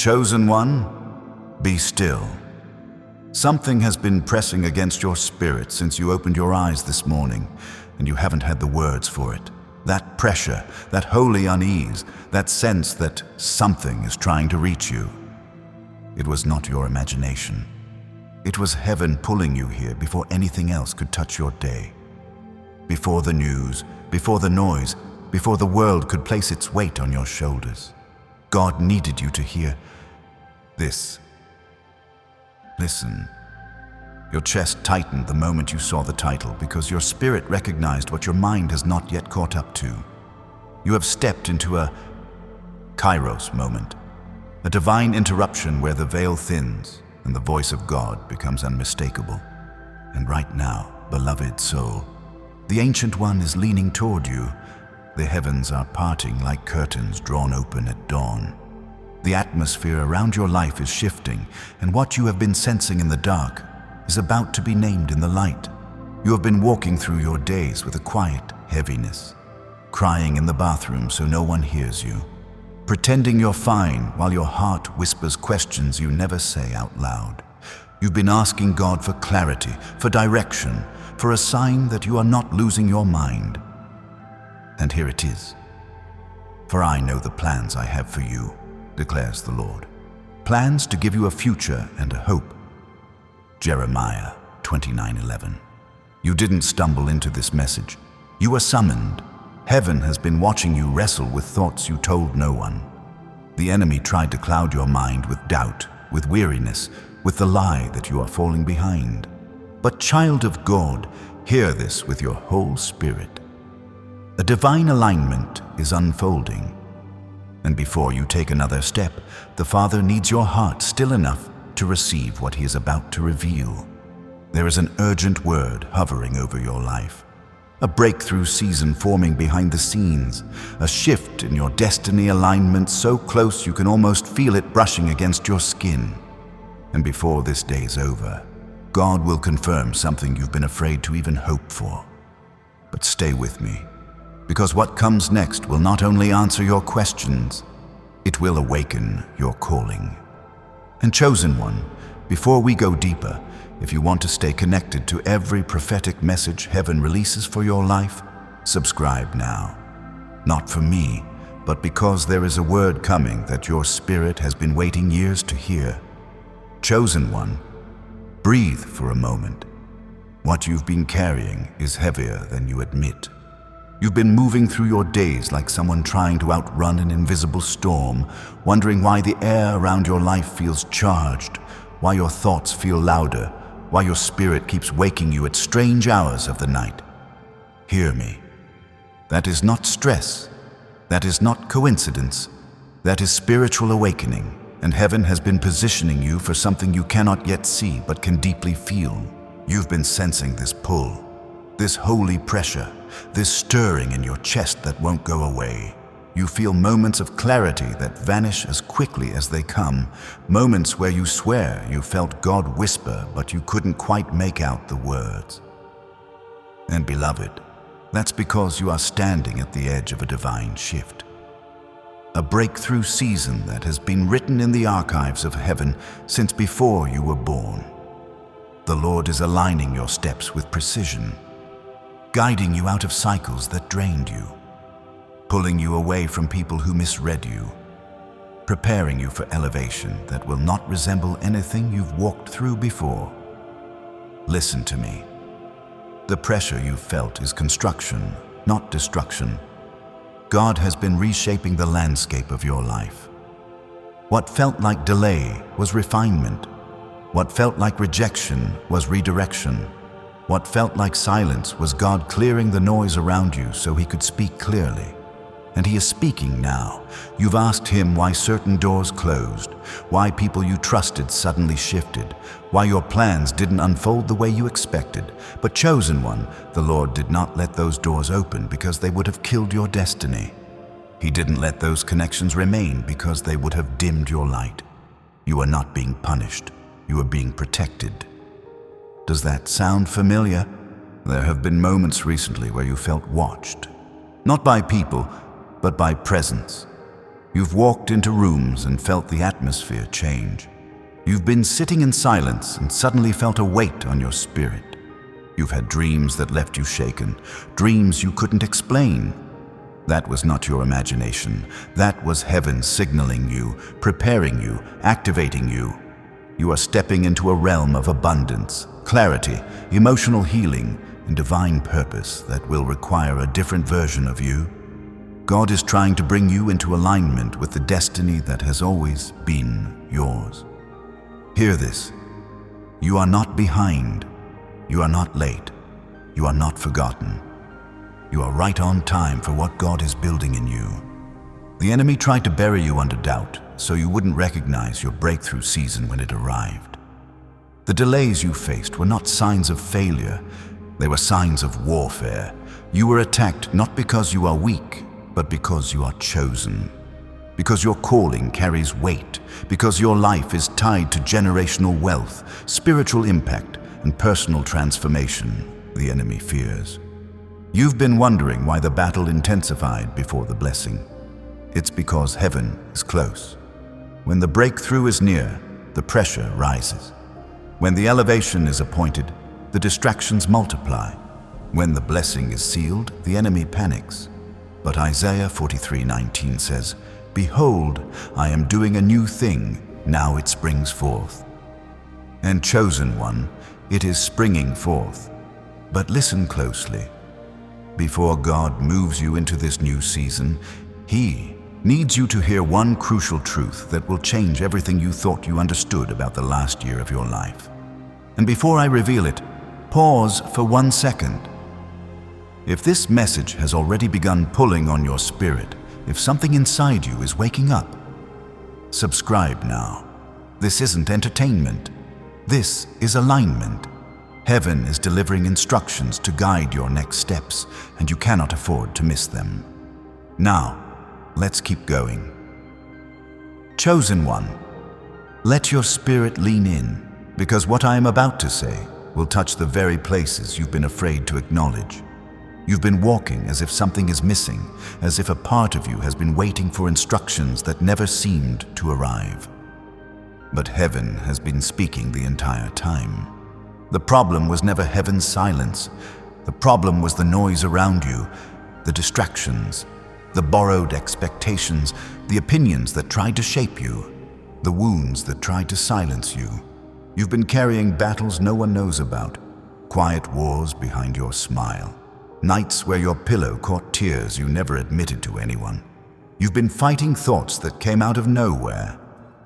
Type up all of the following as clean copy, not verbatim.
Chosen one, be still. Something has been pressing against your spirit since you opened your eyes this morning, and you haven't had the words for it. That pressure, that holy unease, that sense that something is trying to reach you. It was not your imagination. It was heaven pulling you here before anything else could touch your day. Before the news, before the noise, before the world could place its weight on your shoulders. God needed you to hear this. Listen. Your chest tightened the moment you saw the title because your spirit recognized what your mind has not yet caught up to. You have stepped into a kairos moment, a divine interruption where the veil thins and the voice of God becomes unmistakable. And right now, beloved soul, the Ancient One is leaning toward you. The heavens are parting like curtains drawn open at dawn. The atmosphere around your life is shifting, and what you have been sensing in the dark is about to be named in the light. You have been walking through your days with a quiet heaviness, crying in the bathroom so no one hears you, pretending you're fine while your heart whispers questions you never say out loud. You've been asking God for clarity, for direction, for a sign that you are not losing your mind. And here it is. For I know the plans I have for you, declares the Lord. Plans to give you a future and a hope. Jeremiah 29:11. You didn't stumble into this message. You were summoned. Heaven has been watching you wrestle with thoughts you told no one. The enemy tried to cloud your mind with doubt, with weariness, with the lie that you are falling behind. But child of God, hear this with your whole spirit. A divine alignment is unfolding. And before you take another step, the Father needs your heart still enough to receive what He is about to reveal. There is an urgent word hovering over your life. A breakthrough season forming behind the scenes. A shift in your destiny alignment so close you can almost feel it brushing against your skin. And before this day's over, God will confirm something you've been afraid to even hope for. But stay with me, because what comes next will not only answer your questions, it will awaken your calling. And chosen one, before we go deeper, if you want to stay connected to every prophetic message heaven releases for your life, subscribe now. Not for me, but because there is a word coming that your spirit has been waiting years to hear. Chosen one, breathe for a moment. What you've been carrying is heavier than you admit. You've been moving through your days like someone trying to outrun an invisible storm, wondering why the air around your life feels charged, why your thoughts feel louder, why your spirit keeps waking you at strange hours of the night. Hear me. That is not stress. That is not coincidence. That is spiritual awakening, and heaven has been positioning you for something you cannot yet see but can deeply feel. You've been sensing this pull, this holy pressure, this stirring in your chest that won't go away. You feel moments of clarity that vanish as quickly as they come, moments where you swear you felt God whisper but you couldn't quite make out the words. And beloved, that's because you are standing at the edge of a divine shift. A breakthrough season that has been written in the archives of heaven since before you were born. The Lord is aligning your steps with precision, guiding you out of cycles that drained you, pulling you away from people who misread you, preparing you for elevation that will not resemble anything you've walked through before. Listen to me. The pressure you've felt is construction, not destruction. God has been reshaping the landscape of your life. What felt like delay was refinement. What felt like rejection was redirection. What felt like silence was God clearing the noise around you so He could speak clearly. And He is speaking now. You've asked Him why certain doors closed, why people you trusted suddenly shifted, why your plans didn't unfold the way you expected. But chosen one, the Lord did not let those doors open because they would have killed your destiny. He didn't let those connections remain because they would have dimmed your light. You are not being punished. You are being protected. Does that sound familiar? There have been moments recently where you felt watched, not by people, but by presence. You've walked into rooms and felt the atmosphere change. You've been sitting in silence and suddenly felt a weight on your spirit. You've had dreams that left you shaken, dreams you couldn't explain. That was not your imagination. That was heaven signaling you, preparing you, activating you. You are stepping into a realm of abundance, clarity, emotional healing, and divine purpose that will require a different version of you. God is trying to bring you into alignment with the destiny that has always been yours. Hear this. You are not behind. You are not late. You are not forgotten. You are right on time for what God is building in you. The enemy tried to bury you under doubt, so you wouldn't recognize your breakthrough season when it arrived. The delays you faced were not signs of failure. They were signs of warfare. You were attacked not because you are weak, but because you are chosen. Because your calling carries weight. Because your life is tied to generational wealth, spiritual impact, and personal transformation the enemy fears. You've been wondering why the battle intensified before the blessing. It's because heaven is close. When the breakthrough is near, the pressure rises. When the elevation is appointed, the distractions multiply. When the blessing is sealed, the enemy panics. But Isaiah 43:19 says, "Behold, I am doing a new thing, now it springs forth." And chosen one, it is springing forth. But listen closely. Before God moves you into this new season, He needs you to hear one crucial truth that will change everything you thought you understood about the last year of your life. And before I reveal it, pause for 1 second. If this message has already begun pulling on your spirit, if something inside you is waking up, subscribe now. This isn't entertainment. This is alignment. Heaven is delivering instructions to guide your next steps, and you cannot afford to miss them. Now, let's keep going. Chosen one, let your spirit lean in, because what I am about to say will touch the very places you've been afraid to acknowledge. You've been walking as if something is missing, as if a part of you has been waiting for instructions that never seemed to arrive. But heaven has been speaking the entire time. The problem was never heaven's silence. The problem was the noise around you, the distractions, the borrowed expectations, the opinions that tried to shape you, the wounds that tried to silence you. You've been carrying battles no one knows about, quiet wars behind your smile, nights where your pillow caught tears you never admitted to anyone. You've been fighting thoughts that came out of nowhere,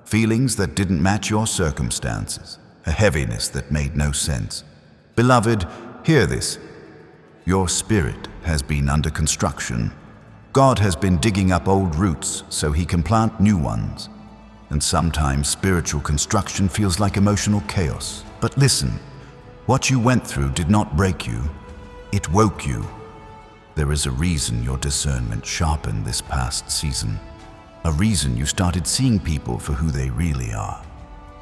feelings that didn't match your circumstances, a heaviness that made no sense. Beloved, hear this. Your spirit has been under construction. God has been digging up old roots so He can plant new ones. And sometimes spiritual construction feels like emotional chaos. But listen, what you went through did not break you. It woke you. There is a reason your discernment sharpened this past season. A reason you started seeing people for who they really are.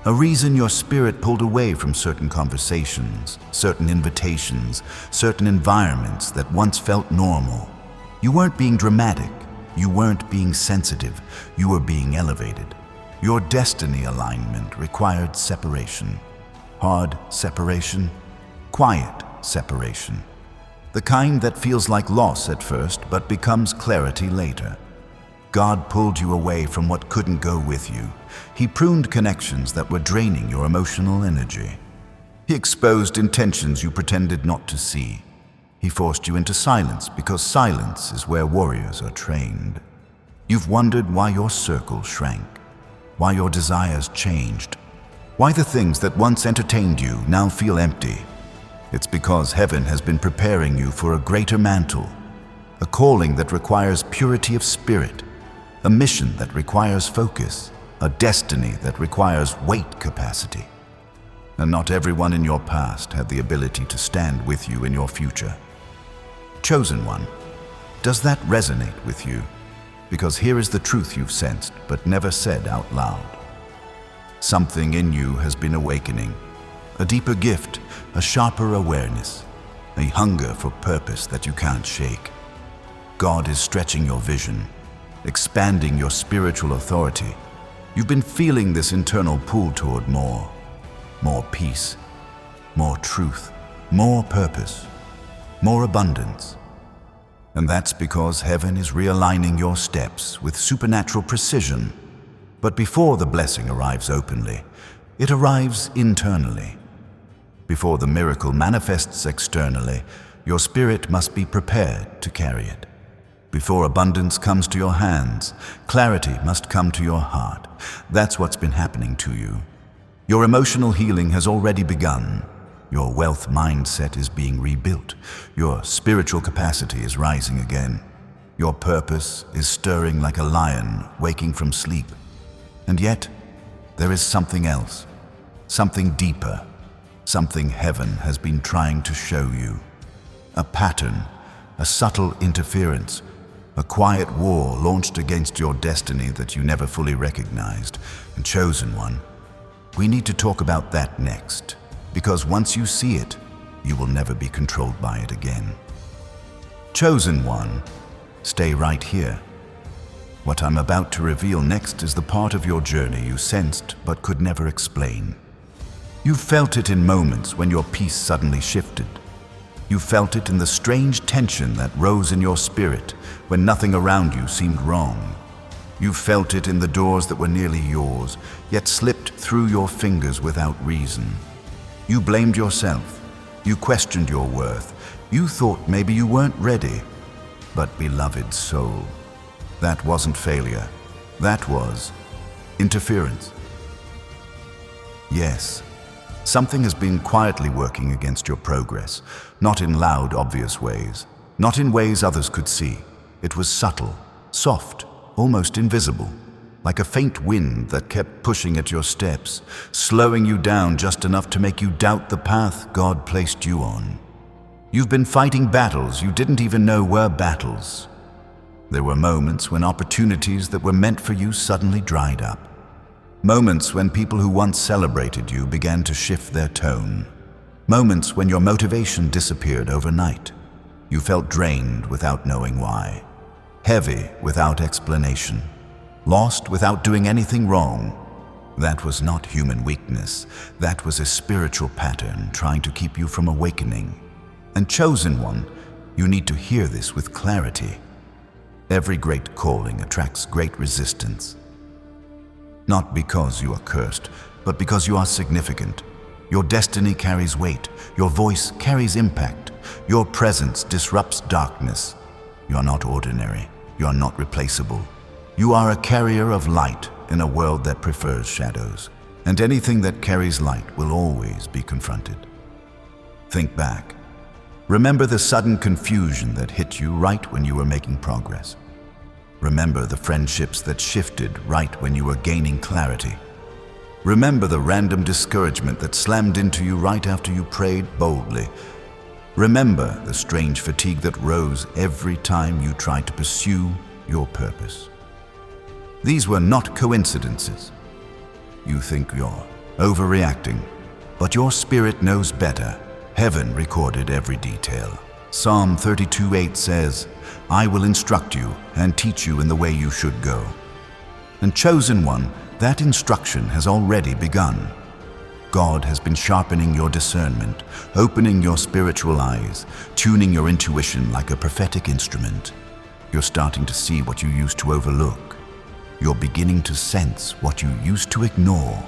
A reason your spirit pulled away from certain conversations, certain invitations, certain environments that once felt normal. You weren't being dramatic. You weren't being sensitive. You were being elevated. Your destiny alignment required separation. Hard separation, quiet separation. The kind that feels like loss at first but becomes clarity later. God pulled you away from what couldn't go with you. He pruned connections that were draining your emotional energy. He exposed intentions you pretended not to see. He forced you into silence because silence is where warriors are trained. You've wondered why your circle shrank, why your desires changed, why the things that once entertained you now feel empty. It's because heaven has been preparing you for a greater mantle, a calling that requires purity of spirit, a mission that requires focus, a destiny that requires weight capacity. And not everyone in your past had the ability to stand with you in your future. Chosen one, does that resonate with you? Because here is the truth you've sensed but never said out loud. Something in you has been awakening, a deeper gift, a sharper awareness, a hunger for purpose that you can't shake. God is stretching your vision, expanding your spiritual authority. You've been feeling this internal pull toward more peace, more truth, more purpose, more abundance. And that's because heaven is realigning your steps with supernatural precision. But before the blessing arrives openly, it arrives internally. Before the miracle manifests externally, your spirit must be prepared to carry it. Before abundance comes to your hands, clarity must come to your heart. That's what's been happening to you. Your emotional healing has already begun. Your wealth mindset is being rebuilt. Your spiritual capacity is rising again. Your purpose is stirring like a lion waking from sleep. And yet, there is something else, something deeper, something heaven has been trying to show you. A pattern, a subtle interference, a quiet war launched against your destiny that you never fully recognized. And chosen one, we need to talk about that next. Because once you see it, you will never be controlled by it again. Chosen one, stay right here. What I'm about to reveal next is the part of your journey you sensed but could never explain. You felt it in moments when your peace suddenly shifted. You felt it in the strange tension that rose in your spirit when nothing around you seemed wrong. You felt it in the doors that were nearly yours, yet slipped through your fingers without reason. You blamed yourself. You questioned your worth. You thought maybe you weren't ready. But beloved soul, that wasn't failure. That was interference. Yes, something has been quietly working against your progress, not in loud, obvious ways, not in ways others could see. It was subtle, soft, almost invisible. Like a faint wind that kept pushing at your steps, slowing you down just enough to make you doubt the path God placed you on. You've been fighting battles you didn't even know were battles. There were moments when opportunities that were meant for you suddenly dried up. Moments when people who once celebrated you began to shift their tone. Moments when your motivation disappeared overnight. You felt drained without knowing why. Heavy without explanation. Lost without doing anything wrong. That was not human weakness. That was a spiritual pattern trying to keep you from awakening. And chosen one, you need to hear this with clarity. Every great calling attracts great resistance. Not because you are cursed, but because you are significant. Your destiny carries weight. Your voice carries impact. Your presence disrupts darkness. You are not ordinary. You are not replaceable. You are a carrier of light in a world that prefers shadows, and anything that carries light will always be confronted. Think back. Remember the sudden confusion that hit you right when you were making progress. Remember the friendships that shifted right when you were gaining clarity. Remember the random discouragement that slammed into you right after you prayed boldly. Remember the strange fatigue that rose every time you tried to pursue your purpose. These were not coincidences. You think you're overreacting, but your spirit knows better. Heaven recorded every detail. Psalm 32:8 says, "I will instruct you and teach you in the way you should go." And chosen one, that instruction has already begun. God has been sharpening your discernment, opening your spiritual eyes, tuning your intuition like a prophetic instrument. You're starting to see what you used to overlook. You're beginning to sense what you used to ignore.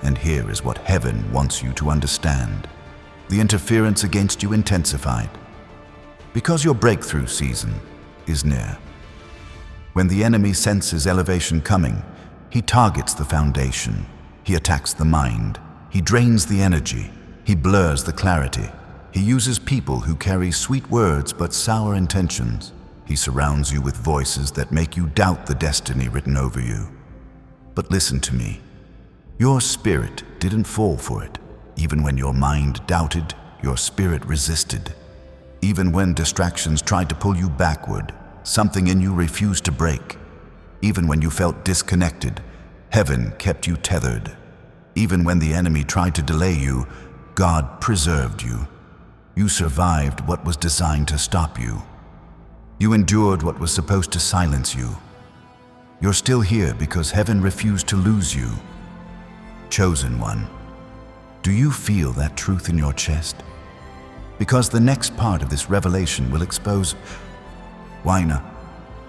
And here is what heaven wants you to understand. The interference against you intensified because your breakthrough season is near. When the enemy senses elevation coming, he targets the foundation. He attacks the mind. He drains the energy. He blurs the clarity. He uses people who carry sweet words but sour intentions. He surrounds you with voices that make you doubt the destiny written over you. But listen to me. Your spirit didn't fall for it. Even when your mind doubted, your spirit resisted. Even when distractions tried to pull you backward, something in you refused to break. Even when you felt disconnected, heaven kept you tethered. Even when the enemy tried to delay you, God preserved you. You survived what was designed to stop you. You endured what was supposed to silence you. You're still here because heaven refused to lose you. Chosen one, do you feel that truth in your chest? Because the next part of this revelation will expose why now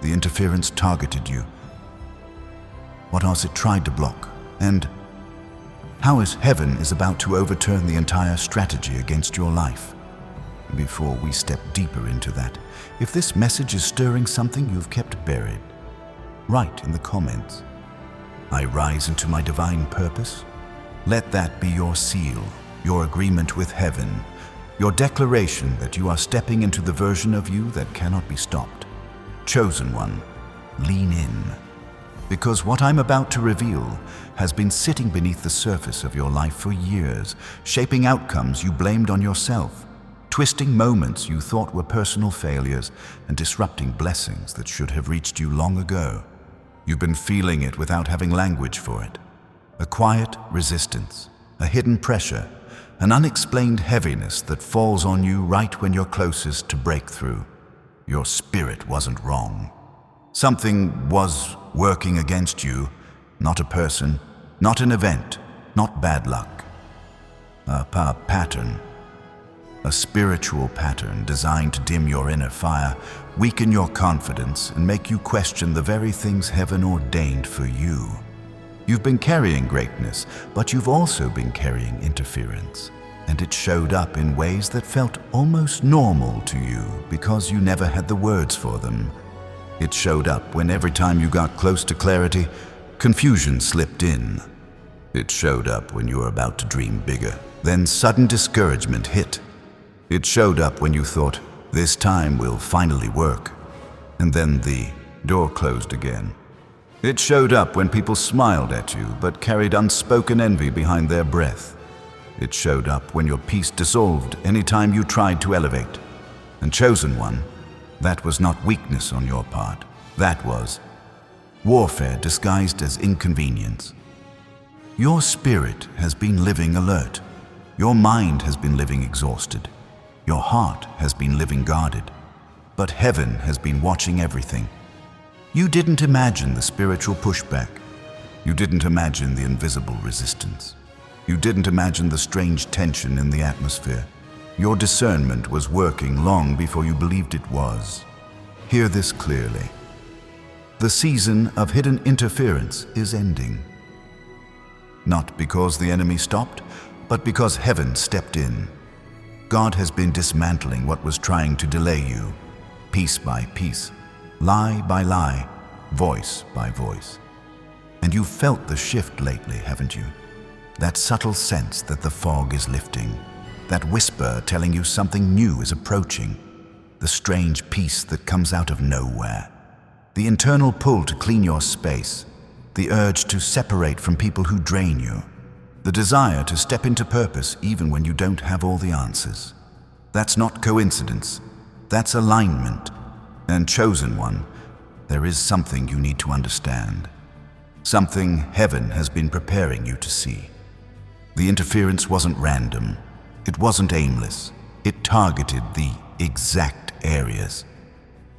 the interference targeted you. What else it tried to block, and how heaven is about to overturn the entire strategy against your life. Before we step deeper into that, if this message is stirring something you've kept buried, write in the comments, "I rise into my divine purpose." Let that be your seal, your agreement with heaven, your declaration that you are stepping into the version of you that cannot be stopped. Chosen one, lean in. Because what I'm about to reveal has been sitting beneath the surface of your life for years, shaping outcomes you blamed on yourself, twisting moments you thought were personal failures, and disrupting blessings that should have reached you long ago. You've been feeling it without having language for it. A quiet resistance, a hidden pressure, an unexplained heaviness that falls on you right when you're closest to breakthrough. Your spirit wasn't wrong. Something was working against you, not a person, not an event, not bad luck. A pattern, a spiritual pattern designed to dim your inner fire, weaken your confidence, and make you question the very things heaven ordained for you. You've been carrying greatness, but you've also been carrying interference, and it showed up in ways that felt almost normal to you because you never had the words for them. It showed up when every time you got close to clarity, confusion slipped in. It showed up when you were about to dream bigger, then sudden discouragement hit. It showed up when you thought, this time will finally work, and then the door closed again. It showed up when people smiled at you but carried unspoken envy behind their breath. It showed up when your peace dissolved anytime you tried to elevate. And chosen one, that was not weakness on your part. That was warfare disguised as inconvenience. Your spirit has been living alert. Your mind has been living exhausted. Your heart has been living guarded. But heaven has been watching everything. You didn't imagine the spiritual pushback. You didn't imagine the invisible resistance. You didn't imagine the strange tension in the atmosphere. Your discernment was working long before you believed it was. Hear this clearly. The season of hidden interference is ending. Not because the enemy stopped, but because heaven stepped in. God has been dismantling what was trying to delay you, piece by piece, lie by lie, voice by voice. And you've felt the shift lately, haven't you? That subtle sense that the fog is lifting, that whisper telling you something new is approaching, the strange peace that comes out of nowhere, the internal pull to clean your space, the urge to separate from people who drain you, the desire to step into purpose even when you don't have all the answers. That's not coincidence, that's alignment. And chosen one, there is something you need to understand. Something heaven has been preparing you to see. The interference wasn't random. It wasn't aimless. It targeted the exact areas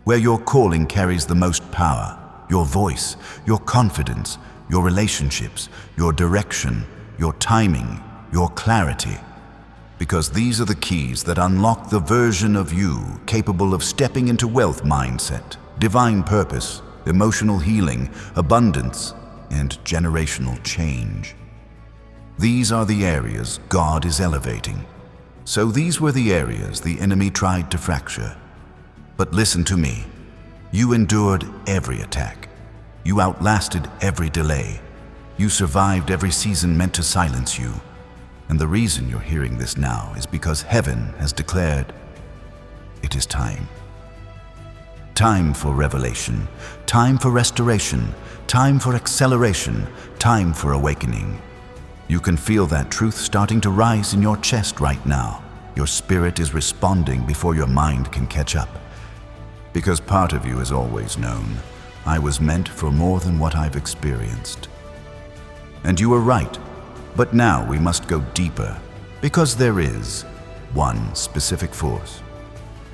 where your calling carries the most power, your voice, your confidence, your relationships, your direction, your timing, your clarity. Because these are the keys that unlock the version of you capable of stepping into wealth mindset, divine purpose, emotional healing, abundance, and generational change. These are the areas God is elevating. So these were the areas the enemy tried to fracture. But listen to me. You endured every attack. You outlasted every delay. You survived every season meant to silence you. And the reason you're hearing this now is because heaven has declared it is time. Time for revelation, time for restoration, time for acceleration, time for awakening. You can feel that truth starting to rise in your chest right now. Your spirit is responding before your mind can catch up. Because part of you has always known, I was meant for more than what I've experienced. And you were right. But now we must go deeper, because there is one specific force,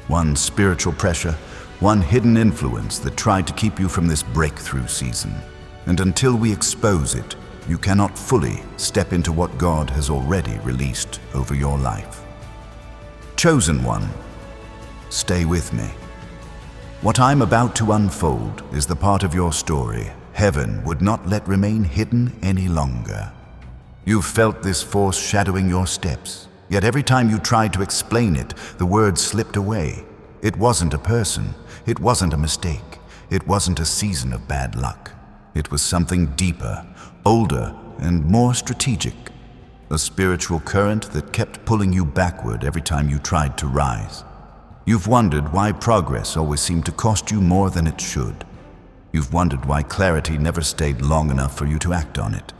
one spiritual pressure, one hidden influence that tried to keep you from this breakthrough season. And until we expose it, you cannot fully step into what God has already released over your life. Chosen one, stay with me. What I'm about to unfold is the part of your story heaven would not let remain hidden any longer. You've felt this force shadowing your steps, yet every time you tried to explain it, the words slipped away. It wasn't a person, it wasn't a mistake, it wasn't a season of bad luck. It was something deeper, older, and more strategic. A spiritual current that kept pulling you backward every time you tried to rise. You've wondered why progress always seemed to cost you more than it should. You've wondered why clarity never stayed long enough for you to act on it.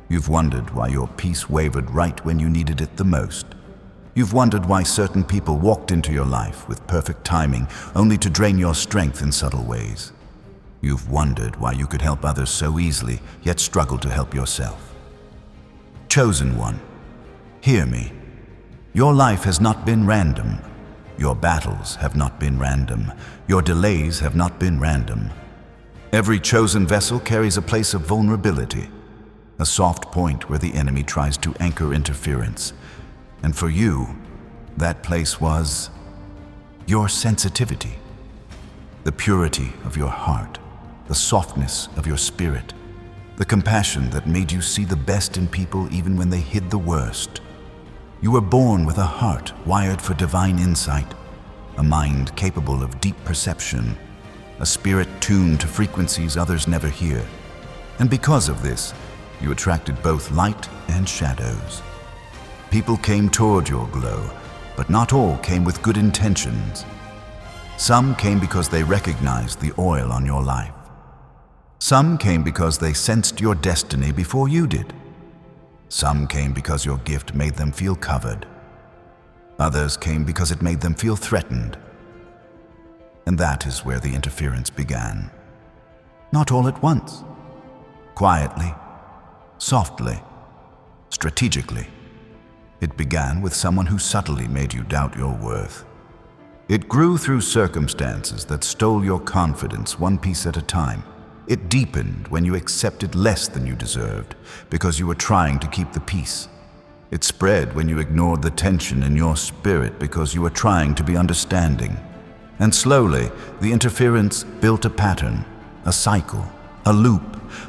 You've wondered why your peace wavered right when you needed it the most. You've wondered why certain people walked into your life with perfect timing, only to drain your strength in subtle ways. You've wondered why you could help others so easily, yet struggle to help yourself. Chosen one, hear me. Your life has not been random. Your battles have not been random. Your delays have not been random. Every chosen vessel carries a place of vulnerability, a soft point where the enemy tries to anchor interference. And for you, that place was your sensitivity, the purity of your heart, the softness of your spirit, the compassion that made you see the best in people even when they hid the worst. You were born with a heart wired for divine insight, a mind capable of deep perception, a spirit tuned to frequencies others never hear. And because of this, you attracted both light and shadows. People came toward your glow, but not all came with good intentions. Some came because they recognized the oil on your life. Some came because they sensed your destiny before you did. Some came because your gift made them feel covered. Others came because it made them feel threatened. And that is where the interference began. Not all at once. Quietly, softly, strategically. It began with someone who subtly made you doubt your worth. It grew through circumstances that stole your confidence one piece at a time. It deepened when you accepted less than you deserved because you were trying to keep the peace. It spread when you ignored the tension in your spirit because you were trying to be understanding. And slowly, the interference built a pattern, a cycle, a loop,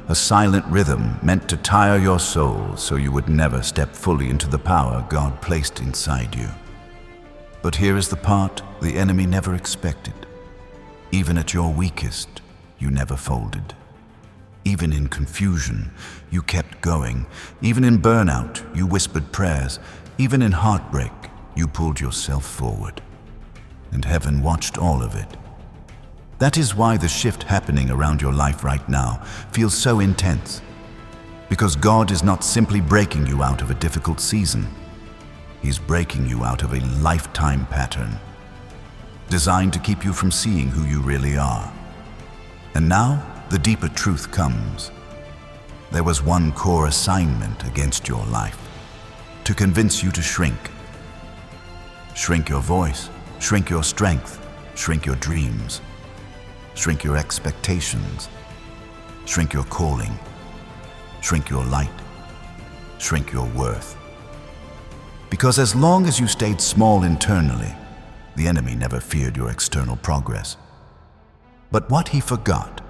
a silent rhythm meant to tire your soul so you would never step fully into the power God placed inside you. But here is the part the enemy never expected. Even at your weakest, you never folded. Even in confusion, you kept going. Even in burnout, you whispered prayers. Even in heartbreak, you pulled yourself forward. And heaven watched all of it. That is why the shift happening around your life right now feels so intense. Because God is not simply breaking you out of a difficult season. He's breaking you out of a lifetime pattern, designed to keep you from seeing who you really are. And now, the deeper truth comes. There was one core assignment against your life, to convince you to shrink. Shrink your voice, shrink your strength, shrink your dreams, shrink your expectations, shrink your calling, shrink your light, shrink your worth. Because as long as you stayed small internally, the enemy never feared your external progress. But what he forgot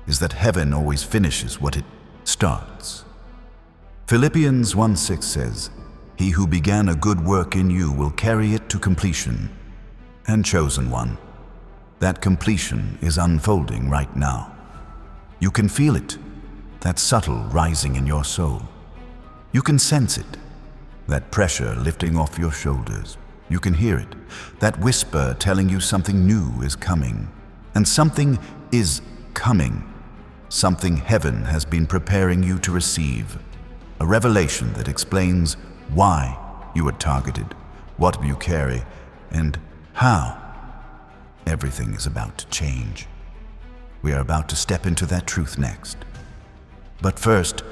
is that heaven always finishes what it starts. Philippians 1:6 says, "He who began a good work in you will carry it to completion." And chosen one, that completion is unfolding right now. You can feel it, that subtle rising in your soul. You can sense it, that pressure lifting off your shoulders. You can hear it, that whisper telling you something new is coming. And something is coming. Something heaven has been preparing you to receive. A revelation that explains why you were targeted, what you carry, and how. Everything is about to change. We are about to step into that truth next. But first,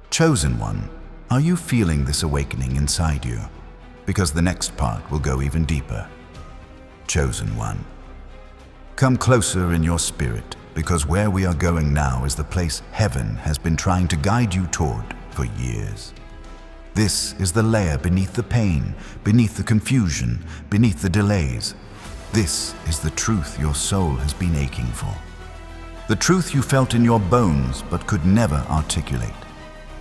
chosen one, are you feeling this awakening inside you? Because the next part will go even deeper. Chosen one, come closer in your spirit. because where we are going now is the place heaven has been trying to guide you toward for years. This is the layer beneath the pain, beneath the confusion, beneath the delays. This is the truth your soul has been aching for. The truth you felt in your bones but could never articulate.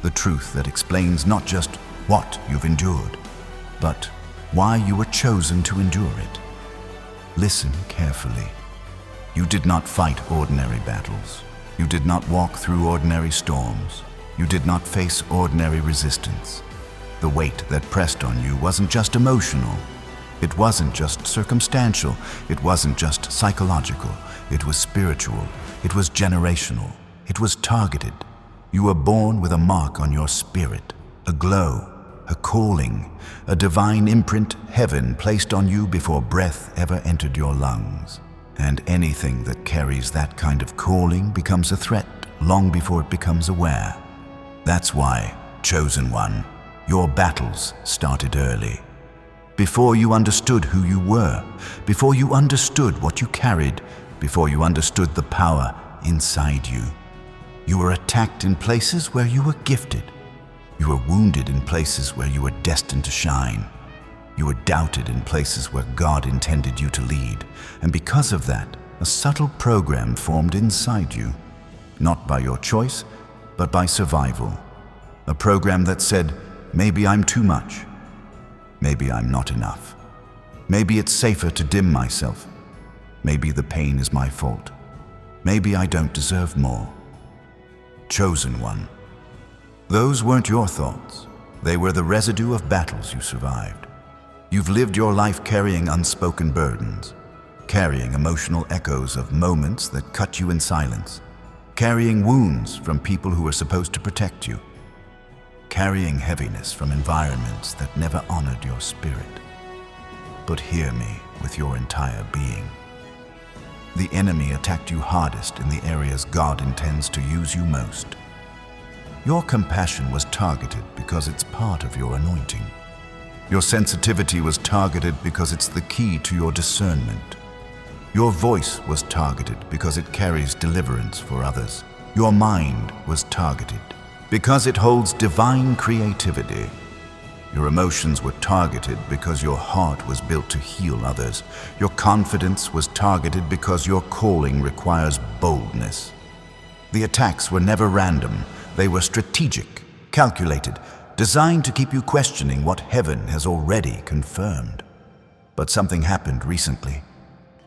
The truth that explains not just what you've endured, but why you were chosen to endure it. Listen carefully. You did not fight ordinary battles. You did not walk through ordinary storms. You did not face ordinary resistance. The weight that pressed on you wasn't just emotional. It wasn't just circumstantial. It wasn't just psychological. It was spiritual. It was generational. It was targeted. You were born with a mark on your spirit, a glow, a calling, a divine imprint heaven placed on you before breath ever entered your lungs. And anything that carries that kind of calling becomes a threat long before it becomes aware. That's why, chosen one, your battles started early. Before you understood who you were, before you understood what you carried, before you understood the power inside you. You were attacked in places where you were gifted. You were wounded in places where you were destined to shine. You were doubted in places where God intended you to lead. And because of that, a subtle program formed inside you, not by your choice, but by survival. A program that said, maybe I'm too much. Maybe I'm not enough. Maybe it's safer to dim myself. Maybe the pain is my fault. Maybe I don't deserve more. Chosen one. Those weren't your thoughts. They were the residue of battles you survived. You've lived your life carrying unspoken burdens, carrying emotional echoes of moments that cut you in silence, carrying wounds from people who were supposed to protect you, carrying heaviness from environments that never honored your spirit. But hear me with your entire being. The enemy attacked you hardest in the areas God intends to use you most. Your compassion was targeted because it's part of your anointing. Your sensitivity was targeted because it's the key to your discernment. Your voice was targeted because it carries deliverance for others. Your mind was targeted because it holds divine creativity. Your emotions were targeted because your heart was built to heal others. Your confidence was targeted because your calling requires boldness. The attacks were never random. They were strategic, calculated, designed to keep you questioning what heaven has already confirmed. But something happened recently.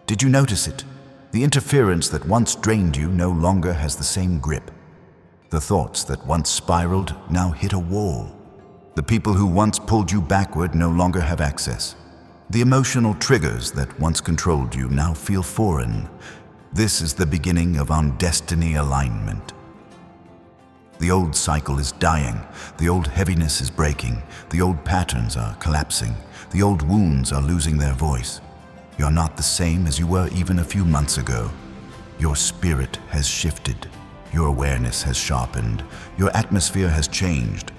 Did you notice it? The interference that once drained you no longer has the same grip. The thoughts that once spiraled now hit a wall. The people who once pulled you backward no longer have access. The emotional triggers that once controlled you now feel foreign. This is the beginning of on-destiny alignment. The old cycle is dying, the old heaviness is breaking, the old patterns are collapsing, the old wounds are losing their voice. You're not the same as you were even a few months ago. Your spirit has shifted, your awareness has sharpened, your atmosphere has changed,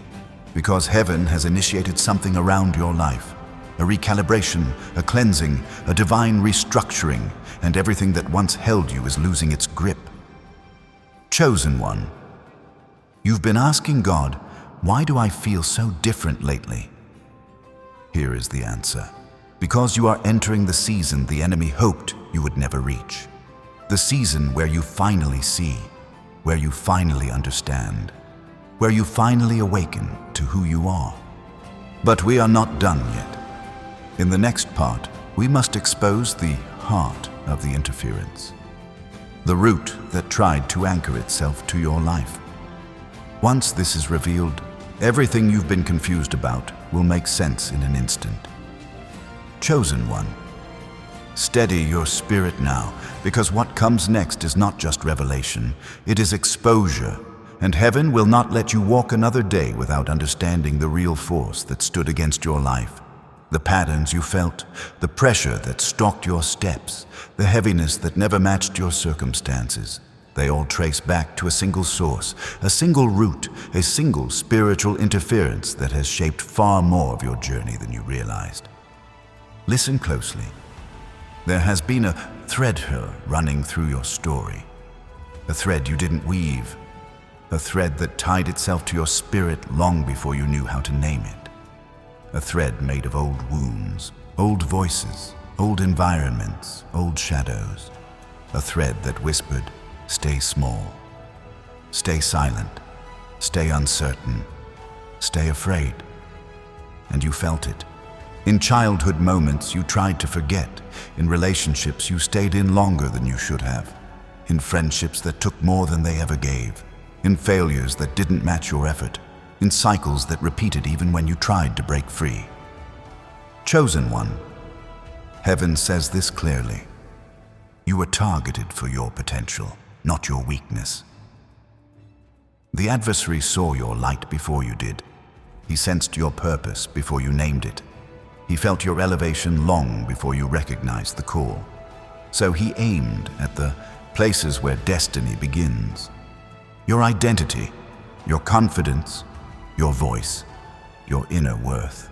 because heaven has initiated something around your life. A recalibration, a cleansing, a divine restructuring, and everything that once held you is losing its grip. Chosen one. You've been asking God, why do I feel so different lately? Here is the answer. Because you are entering the season the enemy hoped you would never reach. The season where you finally see, where you finally understand, where you finally awaken to who you are. But we are not done yet. In the next part, we must expose the heart of the interference, the root that tried to anchor itself to your life. Once this is revealed, everything you've been confused about will make sense in an instant. Chosen one. Steady your spirit now, because what comes next is not just revelation, it is exposure, and heaven will not let you walk another day without understanding the real force that stood against your life. The patterns you felt, the pressure that stalked your steps, the heaviness that never matched your circumstances. They all trace back to a single source, a single root, a single spiritual interference that has shaped far more of your journey than you realized. Listen closely. There has been a thread here running through your story, a thread you didn't weave, a thread that tied itself to your spirit long before you knew how to name it. A thread made of old wounds, old voices, old environments, old shadows. A thread that whispered, stay small, stay silent, stay uncertain, stay afraid. And you felt it. In childhood moments you tried to forget. In relationships you stayed in longer than you should have. In friendships that took more than they ever gave. In failures that didn't match your effort. In cycles that repeated even when you tried to break free. Chosen one, heaven says this clearly. You were targeted for your potential, not your weakness. The adversary saw your light before you did. He sensed your purpose before you named it. He felt your elevation long before you recognized the call. So he aimed at the places where destiny begins. Your identity, your confidence, your voice, your inner worth.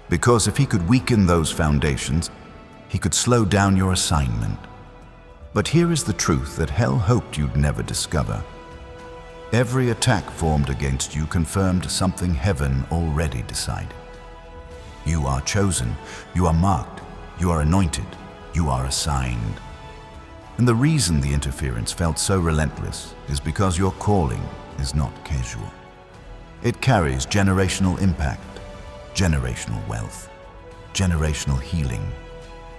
Because if he could weaken those foundations, he could slow down your assignment. But here is the truth that hell hoped you'd never discover. Every attack formed against you confirmed something heaven already decided. You are chosen, you are marked, you are anointed, you are assigned. And the reason the interference felt so relentless is because your calling is not casual. It carries generational impact, generational wealth, generational healing,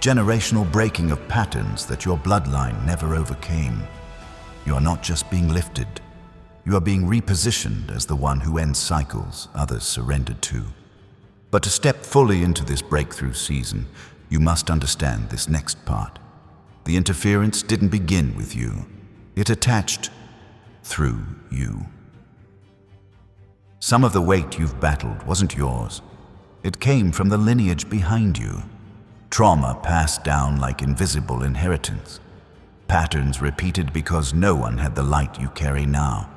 generational breaking of patterns that your bloodline never overcame. You are not just being lifted, you are being repositioned as the one who ends cycles others surrendered to. But to step fully into this breakthrough season, you must understand this next part. The interference didn't begin with you. It attached through you. Some of the weight you've battled wasn't yours. It came from the lineage behind you. Trauma passed down like invisible inheritance. Patterns repeated because no one had the light you carry now.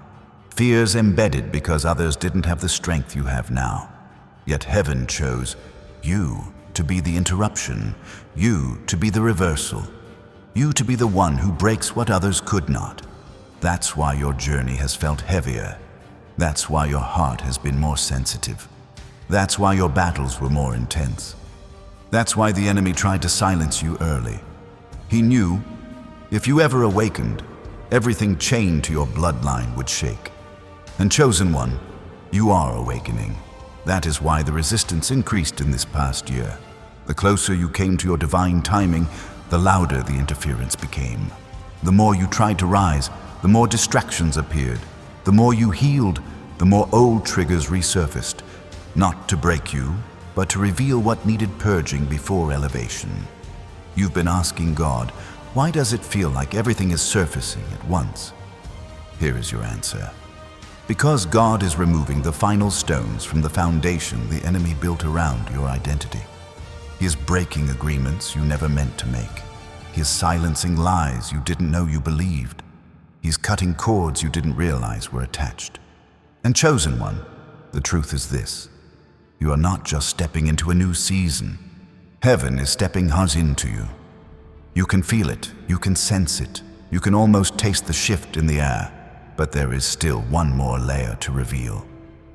Fears embedded because others didn't have the strength you have now. Yet heaven chose you to be the interruption, you to be the reversal, you to be the one who breaks what others could not. That's why your journey has felt heavier. That's why your heart has been more sensitive. That's why your battles were more intense. That's why the enemy tried to silence you early. He knew if you ever awakened, everything chained to your bloodline would shake. And chosen one, you are awakening. That is why the resistance increased in this past year. The closer you came to your divine timing, the louder the interference became. The more you tried to rise, the more distractions appeared. The more you healed, the more old triggers resurfaced. Not to break you, but to reveal what needed purging before elevation. You've been asking God, why does it feel like everything is surfacing at once? Here is your answer. Because God is removing the final stones from the foundation the enemy built around your identity. He is breaking agreements you never meant to make. He is silencing lies you didn't know you believed. He's cutting cords you didn't realize were attached. And chosen one, the truth is this. You are not just stepping into a new season. Heaven is stepping us into you. You can feel it, you can sense it, you can almost taste the shift in the air. But there is still one more layer to reveal.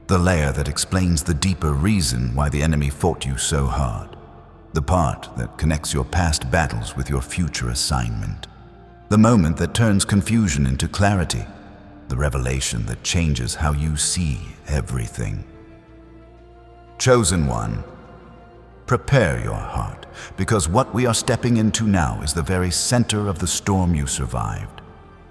The layer that explains the deeper reason why the enemy fought you so hard. The part that connects your past battles with your future assignment. The moment that turns confusion into clarity. The revelation that changes how you see everything. Chosen one, prepare your heart, because what we are stepping into now is the very center of the storm you survived.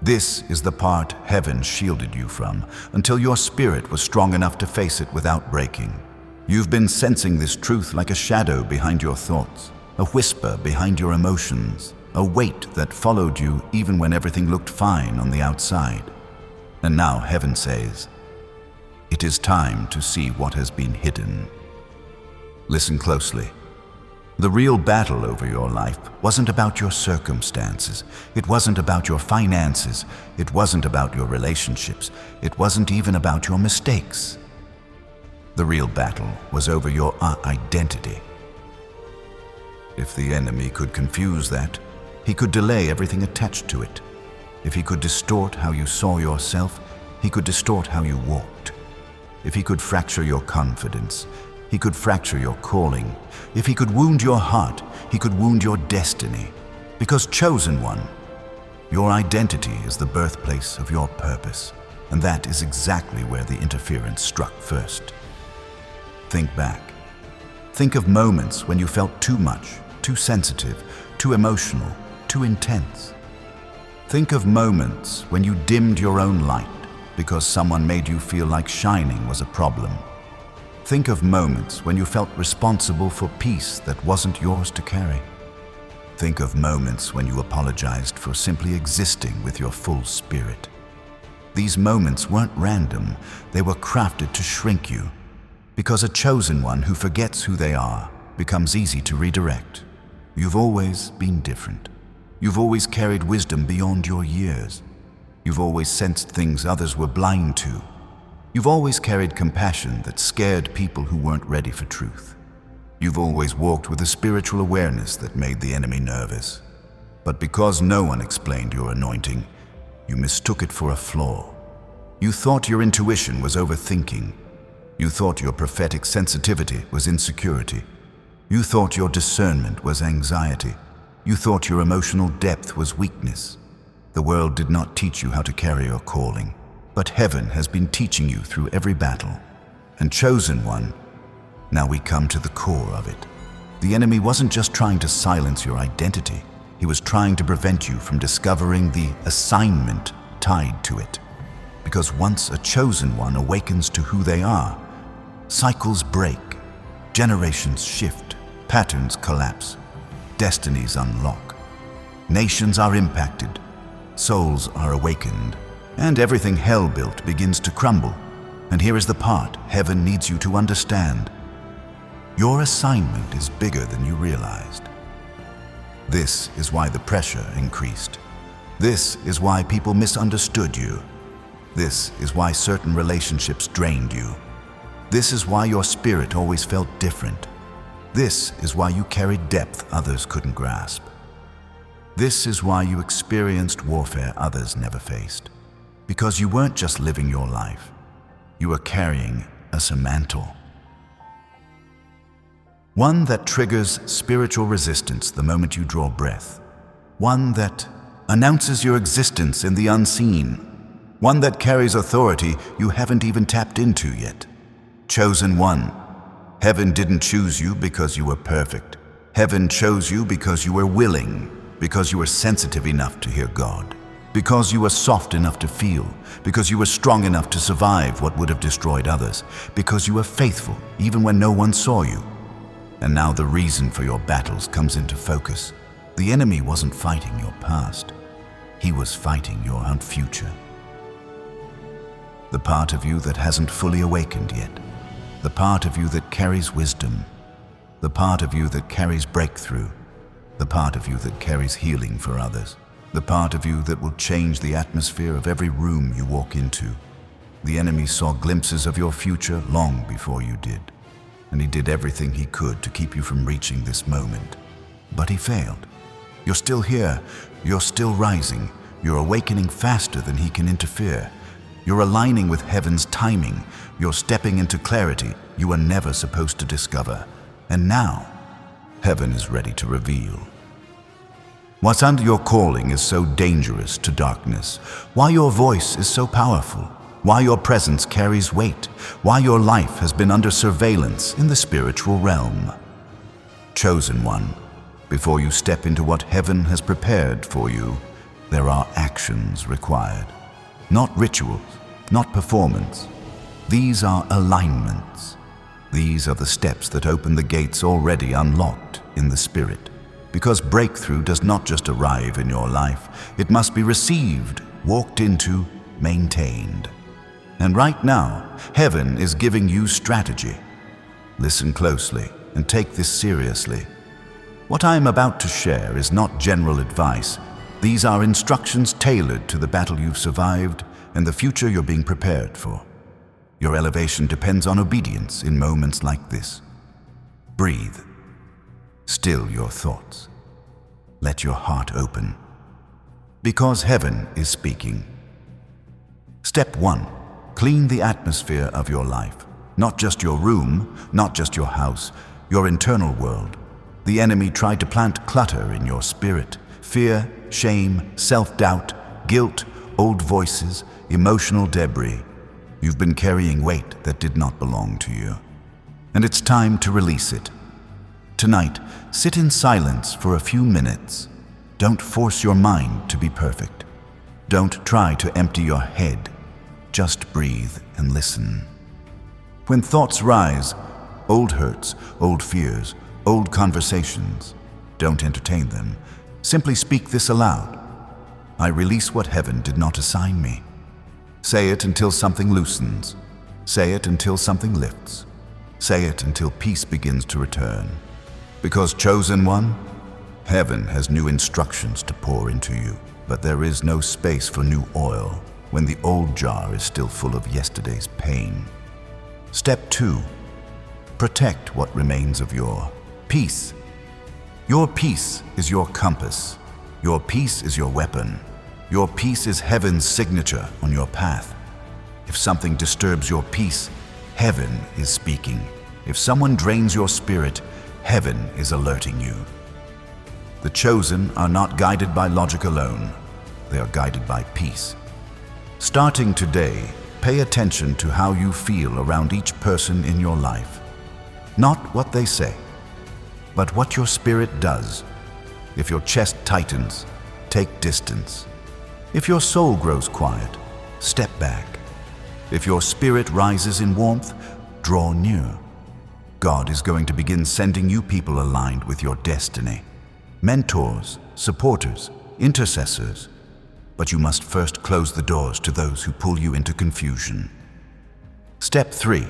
This is the part heaven shielded you from until your spirit was strong enough to face it without breaking. You've been sensing this truth like a shadow behind your thoughts, a whisper behind your emotions, a weight that followed you even when everything looked fine on the outside. And now heaven says, it is time to see what has been hidden. Listen closely. The real battle over your life wasn't about your circumstances. It wasn't about your finances. It wasn't about your relationships. It wasn't even about your mistakes. The real battle was over your identity. If the enemy could confuse that, he could delay everything attached to it. If he could distort how you saw yourself, he could distort how you walked. If he could fracture your confidence, he could fracture your calling. If he could wound your heart, he could wound your destiny. Because, chosen one, your identity is the birthplace of your purpose, and that is exactly where the interference struck first. Think back. Think of moments when you felt too much, too sensitive, too emotional, too intense. Think of moments when you dimmed your own light because someone made you feel like shining was a problem. Think of moments when you felt responsible for peace that wasn't yours to carry. Think of moments when you apologized for simply existing with your full spirit. These moments weren't random, they were crafted to shrink you. Because a chosen one who forgets who they are becomes easy to redirect. You've always been different. You've always carried wisdom beyond your years. You've always sensed things others were blind to. You've always carried compassion that scared people who weren't ready for truth. You've always walked with a spiritual awareness that made the enemy nervous. But because no one explained your anointing, you mistook it for a flaw. You thought your intuition was overthinking. You thought your prophetic sensitivity was insecurity. You thought your discernment was anxiety. You thought your emotional depth was weakness. The world did not teach you how to carry your calling, but heaven has been teaching you through every battle. And chosen one, now we come to the core of it. The enemy wasn't just trying to silence your identity. He was trying to prevent you from discovering the assignment tied to it. Because once a chosen one awakens to who they are, cycles break, generations shift, patterns collapse, destinies unlock. Nations are impacted, souls are awakened, and everything hell built begins to crumble. And here is the part heaven needs you to understand. Your assignment is bigger than you realized. This is why the pressure increased. This is why people misunderstood you. This is why certain relationships drained you. This is why your spirit always felt different. This is why you carried depth others couldn't grasp. This is why you experienced warfare others never faced. Because you weren't just living your life. You were carrying a mantle. One that triggers spiritual resistance the moment you draw breath. One that announces your existence in the unseen. One that carries authority you haven't even tapped into yet. Chosen one. Heaven didn't choose you because you were perfect. Heaven chose you because you were willing, because you were sensitive enough to hear God, because you were soft enough to feel, because you were strong enough to survive what would have destroyed others, because you were faithful even when no one saw you. And now the reason for your battles comes into focus. The enemy wasn't fighting your past. He was fighting your future. The part of you that hasn't fully awakened yet. The part of you that carries wisdom. The part of you that carries breakthrough. The part of you that carries healing for others. The part of you that will change the atmosphere of every room you walk into. The enemy saw glimpses of your future long before you did. And he did everything he could to keep you from reaching this moment. But he failed. You're still here. You're still rising. You're awakening faster than he can interfere. You're aligning with heaven's timing. You're stepping into clarity you were never supposed to discover. And now, heaven is ready to reveal. What's under your calling is so dangerous to darkness. Why your voice is so powerful. Why your presence carries weight. Why your life has been under surveillance in the spiritual realm. Chosen one, before you step into what heaven has prepared for you, there are actions required. Not rituals, not performance. These are alignments. These are the steps that open the gates already unlocked in the spirit. Because breakthrough does not just arrive in your life, it must be received, walked into, maintained. And right now, heaven is giving you strategy. Listen closely and take this seriously. What I am about to share is not general advice. These are instructions tailored to the battle you've survived and the future you're being prepared for. Your elevation depends on obedience in moments like this. Breathe. Still your thoughts. Let your heart open. Because heaven is speaking. Step 1. Clean the atmosphere of your life. Not just your room, not just your house, your internal world. The enemy tried to plant clutter in your spirit. Fear, shame, self-doubt, guilt, old voices, emotional debris. You've been carrying weight that did not belong to you. And it's time to release it. Tonight, sit in silence for a few minutes. Don't force your mind to be perfect. Don't try to empty your head. Just breathe and listen. When thoughts rise, old hurts, old fears, old conversations, don't entertain them. Simply speak this aloud. I release what heaven did not assign me. Say it until something loosens. Say it until something lifts. Say it until peace begins to return. Because, chosen one, heaven has new instructions to pour into you, but there is no space for new oil when the old jar is still full of yesterday's pain. Step 2. Protect what remains of your peace. Your peace is your compass. Your peace is your weapon. Your peace is heaven's signature on your path. If something disturbs your peace, heaven is speaking. If someone drains your spirit, heaven is alerting you. The chosen are not guided by logic alone. They are guided by peace. Starting today, pay attention to how you feel around each person in your life. Not what they say, but what your spirit does. If your chest tightens, take distance. If your soul grows quiet, step back. If your spirit rises in warmth, draw near. God is going to begin sending you people aligned with your destiny. Mentors, supporters, intercessors. But you must first close the doors to those who pull you into confusion. Step 3.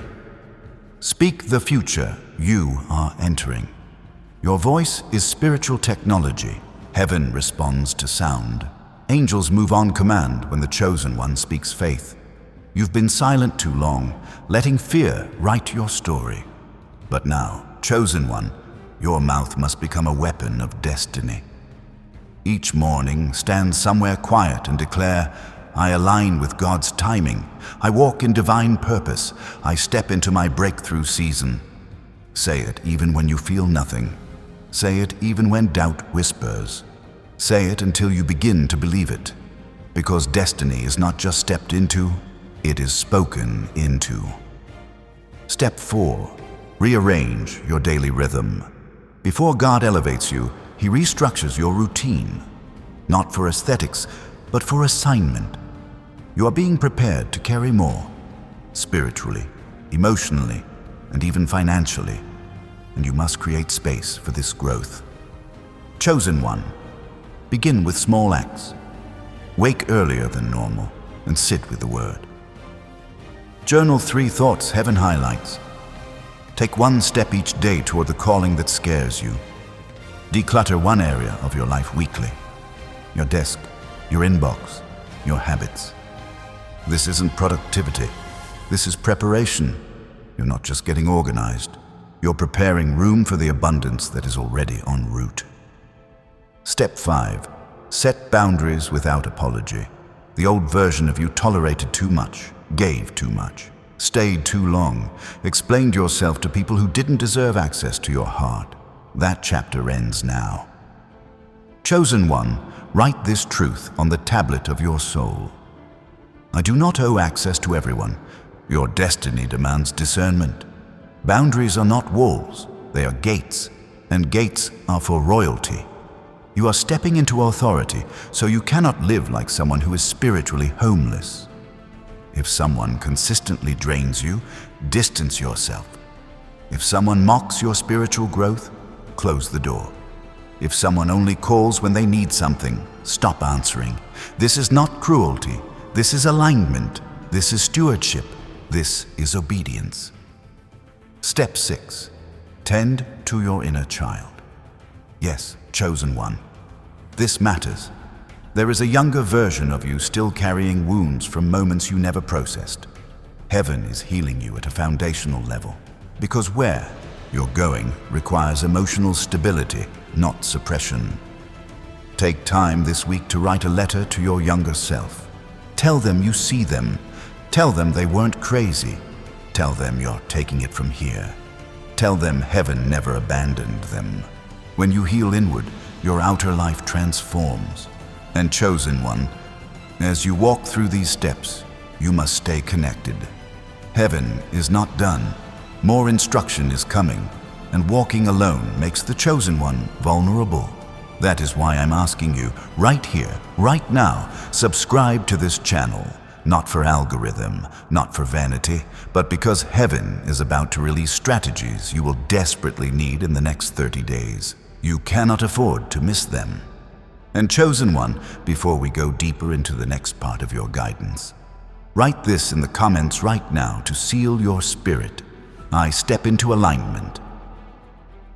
Speak the future you are entering. Your voice is spiritual technology. Heaven responds to sound. Angels move on command when the chosen one speaks faith. You've been silent too long, letting fear write your story. But now, chosen one, your mouth must become a weapon of destiny. Each morning, stand somewhere quiet and declare, I align with God's timing. I walk in divine purpose. I step into my breakthrough season. Say it even when you feel nothing. Say it even when doubt whispers. Say it until you begin to believe it. Because destiny is not just stepped into, it is spoken into. Step 4. Rearrange your daily rhythm. Before God elevates you, He restructures your routine. Not for aesthetics, but for assignment. You are being prepared to carry more, spiritually, emotionally, and even financially. And you must create space for this growth. Chosen one, begin with small acts. Wake earlier than normal and sit with the Word. Journal 3 thoughts heaven highlights. Take one step each day toward the calling that scares you. Declutter one area of your life weekly. Your desk, your inbox, your habits. This isn't productivity. This is preparation. You're not just getting organized. You're preparing room for the abundance that is already en route. Step 5. Set boundaries without apology. The old version of you tolerated too much, gave too much, stayed too long, explained yourself to people who didn't deserve access to your heart. That chapter ends now. Chosen one, write this truth on the tablet of your soul. I do not owe access to everyone. Your destiny demands discernment. Boundaries are not walls, they are gates, and gates are for royalty. You are stepping into authority, so you cannot live like someone who is spiritually homeless. If someone consistently drains you, distance yourself. If someone mocks your spiritual growth, close the door. If someone only calls when they need something, stop answering. This is not cruelty. This is alignment. This is stewardship. This is obedience. Step 6. Tend to your inner child. Yes, chosen one. This matters. There is a younger version of you still carrying wounds from moments you never processed. Heaven is healing you at a foundational level. Because where you're going requires emotional stability, not suppression. Take time this week to write a letter to your younger self. Tell them you see them. Tell them they weren't crazy. Tell them you're taking it from here. Tell them heaven never abandoned them. When you heal inward, your outer life transforms. And chosen one, as you walk through these steps, you must stay connected. Heaven is not done. More instruction is coming, and walking alone makes the chosen one vulnerable. That is why I'm asking you, right here, right now, subscribe to this channel. Not for algorithm, not for vanity, but because heaven is about to release strategies you will desperately need in the next 30 days. You cannot afford to miss them. And chosen one, before we go deeper into the next part of your guidance, write this in the comments right now to seal your spirit. I step into alignment.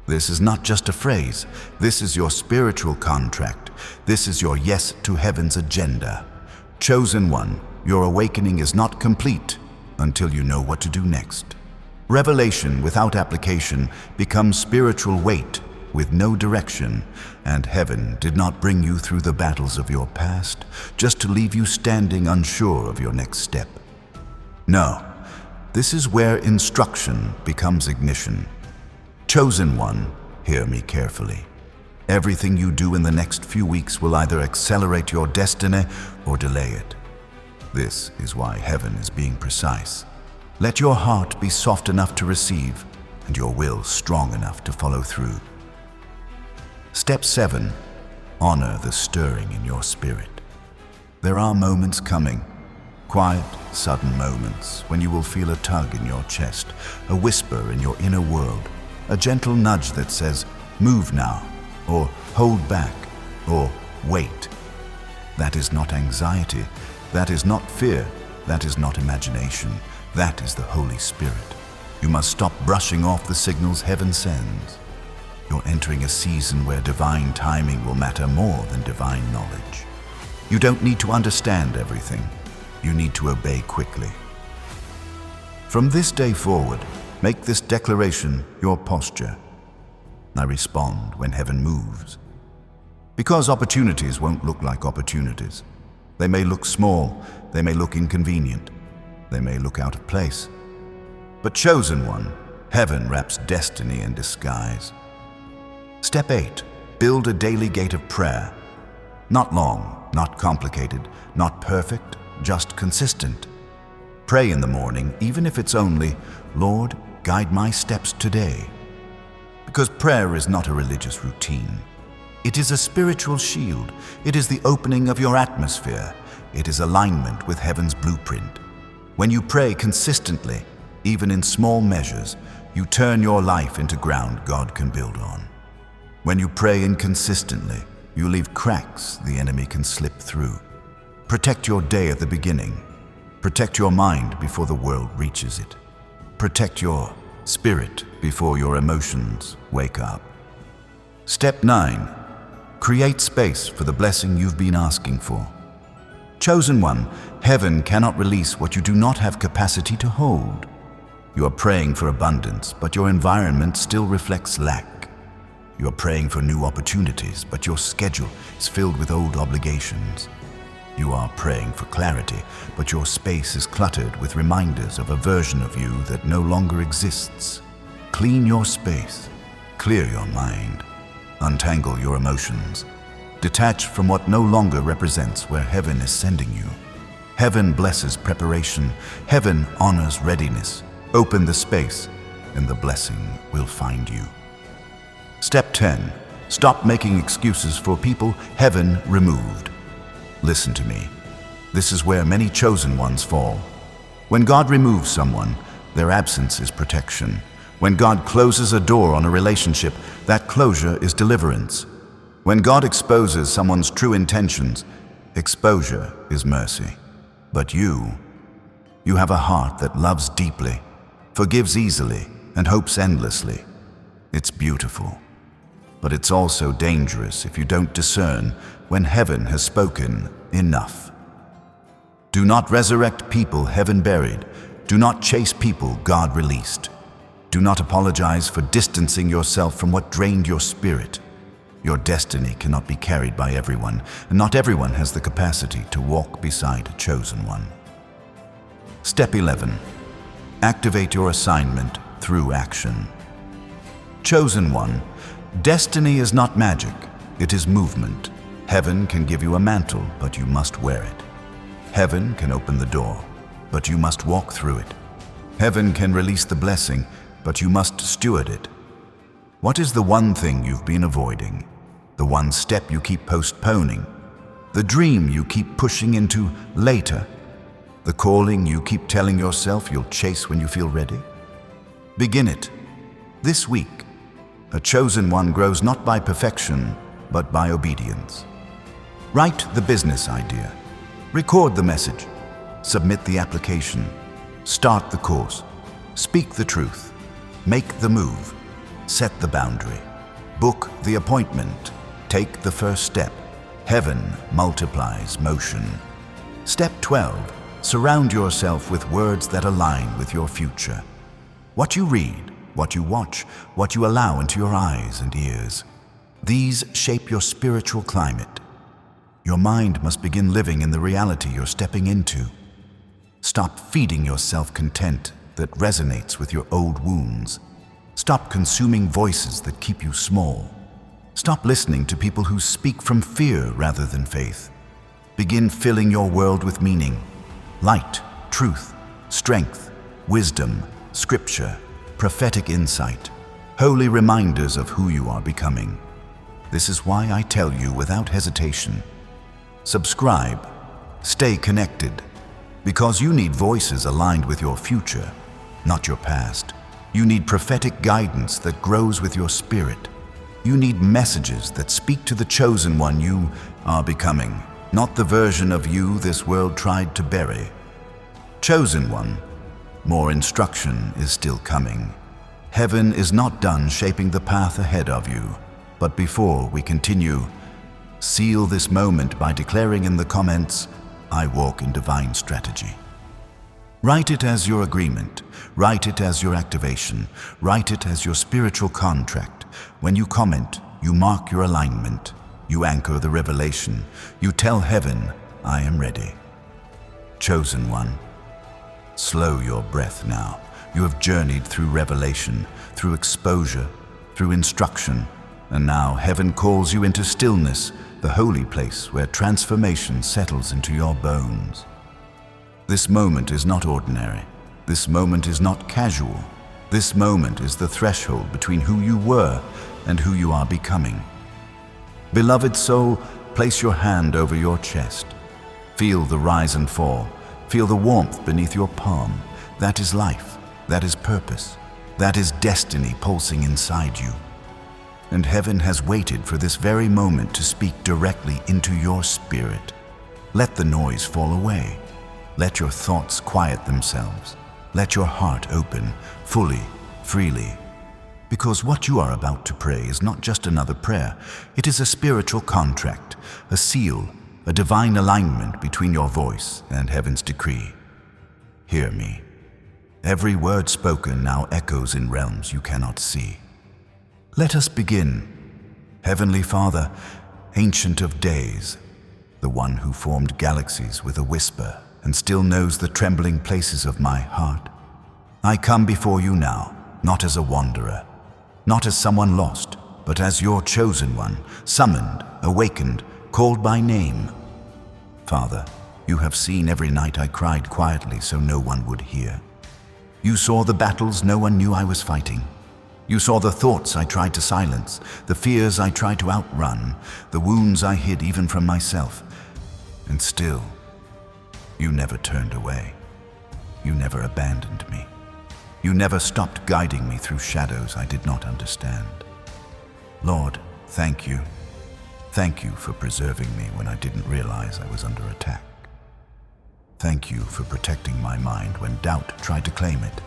This is not just a phrase. This is your spiritual contract. This is your yes to heaven's agenda. Chosen one, your awakening is not complete until you know what to do next. Revelation without application becomes spiritual weight with no direction, and heaven did not bring you through the battles of your past just to leave you standing unsure of your next step. No, this is where instruction becomes ignition. Chosen one, hear me carefully. Everything you do in the next few weeks will either accelerate your destiny or delay it. This is why heaven is being precise. Let your heart be soft enough to receive and your will strong enough to follow through. Step 7. Honor the stirring in your spirit. There are moments coming, quiet, sudden moments when you will feel a tug in your chest, a whisper in your inner world, a gentle nudge that says, move now, or hold back, or wait. That is not anxiety. That is not fear. That is not imagination. That is the Holy Spirit. You must stop brushing off the signals heaven sends. You're entering a season where divine timing will matter more than divine knowledge. You don't need to understand everything. You need to obey quickly. From this day forward, make this declaration your posture. I respond when heaven moves. Because opportunities won't look like opportunities. They may look small, they may look inconvenient, they may look out of place. But chosen one, heaven wraps destiny in disguise. Step 8. Build a daily gate of prayer. Not long, not complicated, not perfect, just consistent. Pray in the morning, even if it's only, Lord, guide my steps today. Because prayer is not a religious routine. It is a spiritual shield. It is the opening of your atmosphere. It is alignment with heaven's blueprint. When you pray consistently, even in small measures, you turn your life into ground God can build on. When you pray inconsistently, you leave cracks the enemy can slip through. Protect your day at the beginning. Protect your mind before the world reaches it. Protect your spirit before your emotions wake up. Step 9. Create space for the blessing you've been asking for. Chosen one, heaven cannot release what you do not have capacity to hold. You are praying for abundance, but your environment still reflects lack. You are praying for new opportunities, but your schedule is filled with old obligations. You are praying for clarity, but your space is cluttered with reminders of a version of you that no longer exists. Clean your space, clear your mind. Untangle your emotions. Detach from what no longer represents where heaven is sending you. Heaven blesses preparation. Heaven honors readiness. Open the space, and the blessing will find you. Step 10. Stop making excuses for people heaven removed. Listen to me. This is where many chosen ones fall. When God removes someone, their absence is protection. When God closes a door on a relationship, that closure is deliverance. When God exposes someone's true intentions, exposure is mercy. But you have a heart that loves deeply, forgives easily, and hopes endlessly. It's beautiful, but it's also dangerous if you don't discern when heaven has spoken enough. Do not resurrect people heaven buried. Do not chase people God released. Do not apologize for distancing yourself from what drained your spirit. Your destiny cannot be carried by everyone, and not everyone has the capacity to walk beside a chosen one. Step 11. Activate your assignment through action. Chosen one, destiny is not magic, it is movement. Heaven can give you a mantle, but you must wear it. Heaven can open the door, but you must walk through it. Heaven can release the blessing, but you must steward it. What is the one thing you've been avoiding? The one step you keep postponing? The dream you keep pushing into later? The calling you keep telling yourself you'll chase when you feel ready? Begin it. This week, a chosen one grows not by perfection, but by obedience. Write the business idea. Record the message. Submit the application. Start the course. Speak the truth. Make the move. Set the boundary. Book the appointment. Take the first step. Heaven multiplies motion. Step 12. Surround yourself with words that align with your future. What you read, what you watch, what you allow into your eyes and ears. These shape your spiritual climate. Your mind must begin living in the reality you're stepping into. Stop feeding yourself content that resonates with your old wounds. Stop consuming voices that keep you small. Stop listening to people who speak from fear rather than faith. Begin filling your world with meaning. Light, truth, strength, wisdom, scripture, prophetic insight, holy reminders of who you are becoming. This is why I tell you without hesitation, subscribe, stay connected, because you need voices aligned with your future, not your past. You need prophetic guidance that grows with your spirit. You need messages that speak to the chosen one you are becoming, not the version of you this world tried to bury. Chosen one, more instruction is still coming. Heaven is not done shaping the path ahead of you. But before we continue, seal this moment by declaring in the comments, I walk in divine strategy. Write it as your agreement. Write it as your activation. Write it as your spiritual contract. When you comment, you mark your alignment. You anchor the revelation. You tell heaven, I am ready. Chosen one, slow your breath now. You have journeyed through revelation, through exposure, through instruction, and now heaven calls you into stillness, the holy place where transformation settles into your bones. This moment is not ordinary. This moment is not casual. This moment is the threshold between who you were and who you are becoming. Beloved soul, place your hand over your chest. Feel the rise and fall. Feel the warmth beneath your palm. That is life. That is purpose. That is destiny pulsing inside you. And heaven has waited for this very moment to speak directly into your spirit. Let the noise fall away. Let your thoughts quiet themselves. Let your heart open fully, freely. Because what you are about to pray is not just another prayer. It is a spiritual contract, a seal, a divine alignment between your voice and heaven's decree. Hear me. Every word spoken now echoes in realms you cannot see. Let us begin. Heavenly Father, Ancient of Days, the one who formed galaxies with a whisper and still knows the trembling places of my heart. I come before you now, not as a wanderer, not as someone lost, but as your chosen one, summoned, awakened, called by name. Father, you have seen every night I cried quietly so no one would hear. You saw the battles no one knew I was fighting. You saw the thoughts I tried to silence, the fears I tried to outrun, the wounds I hid even from myself. And still, you never turned away. You never abandoned me. You never stopped guiding me through shadows I did not understand. Lord, thank you. Thank you for preserving me when I didn't realize I was under attack. Thank you for protecting my mind when doubt tried to claim it.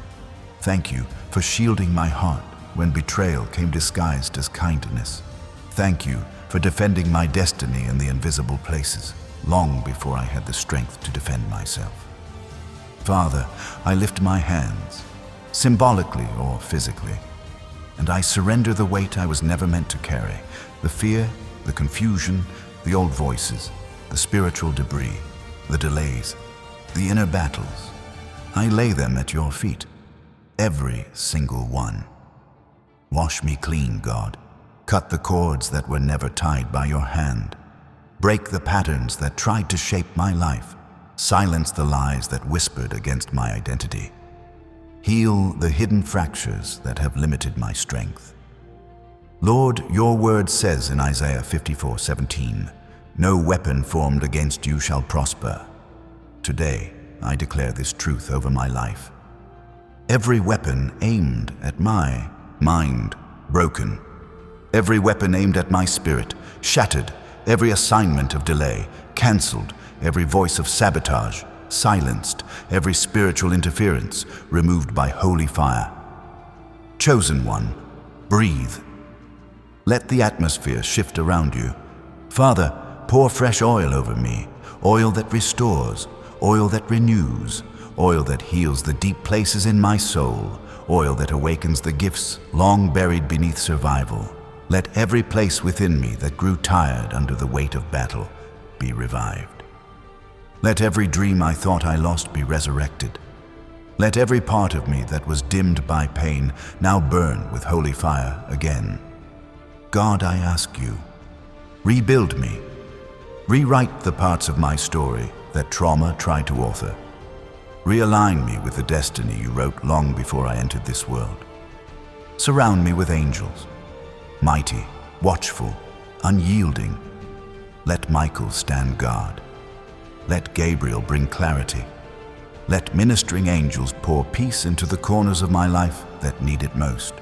Thank you for shielding my heart when betrayal came disguised as kindness. Thank you for defending my destiny in the invisible places, long before I had the strength to defend myself. Father, I lift my hands, symbolically or physically, and I surrender the weight I was never meant to carry, The fear, the confusion, the old voices, the spiritual debris, the delays, the inner battles. I lay them at your feet, every single one. Wash me clean, God. Cut the cords that were never tied by your hand. Break the patterns that tried to shape my life. Silence the lies that whispered against my identity. Heal the hidden fractures that have limited my strength. Lord, your word says in Isaiah 54:17, "No weapon formed against you shall prosper." Today, I declare this truth over my life. Every weapon aimed at my mind, broken. Every weapon aimed at my spirit, shattered. Every assignment of delay, cancelled. Every voice of sabotage, silenced. Every spiritual interference, removed by holy fire. Chosen one, breathe. Let the atmosphere shift around you. Father, pour fresh oil over me, oil that restores, oil that renews, oil that heals the deep places in my soul, oil that awakens the gifts long buried beneath survival. Let every place within me that grew tired under the weight of battle be revived. Let every dream I thought I lost be resurrected. Let every part of me that was dimmed by pain now burn with holy fire again. God, I ask you, rebuild me. Rewrite the parts of my story that trauma tried to author. Realign me with the destiny you wrote long before I entered this world. Surround me with angels, mighty, watchful, unyielding. Let Michael stand guard. Let Gabriel bring clarity. Let ministering angels pour peace into the corners of my life that need it most.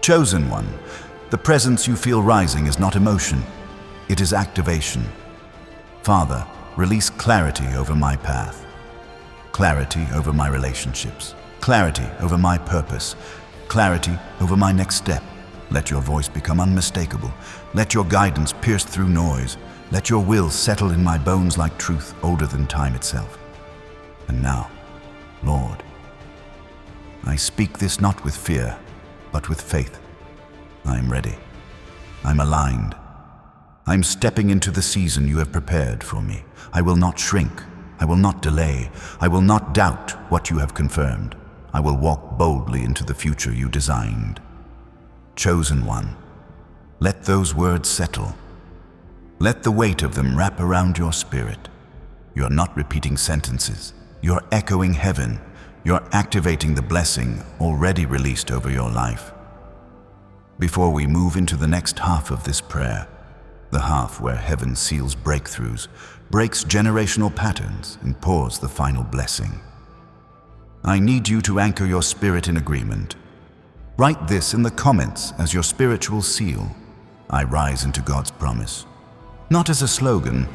Chosen one, the presence you feel rising is not emotion, it is activation. Father, release clarity over my path, clarity over my relationships, clarity over my purpose, clarity over my next step. Let your voice become unmistakable. Let your guidance pierce through noise. Let your will settle in my bones like truth older than time itself. And now, Lord, I speak this not with fear, but with faith. I am ready. I'm aligned. I'm stepping into the season you have prepared for me. I will not shrink. I will not delay. I will not doubt what you have confirmed. I will walk boldly into the future you designed. Chosen one, let those words settle. Let the weight of them wrap around your spirit. You're not repeating sentences. You're echoing heaven. You're activating the blessing already released over your life. Before we move into the next half of this prayer, the half where heaven seals breakthroughs, breaks generational patterns, and pours the final blessing, I need you to anchor your spirit in agreement. Write this in the comments as your spiritual seal. I rise into God's promise. Not as a slogan,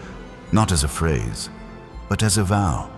not as a phrase, but as a vow.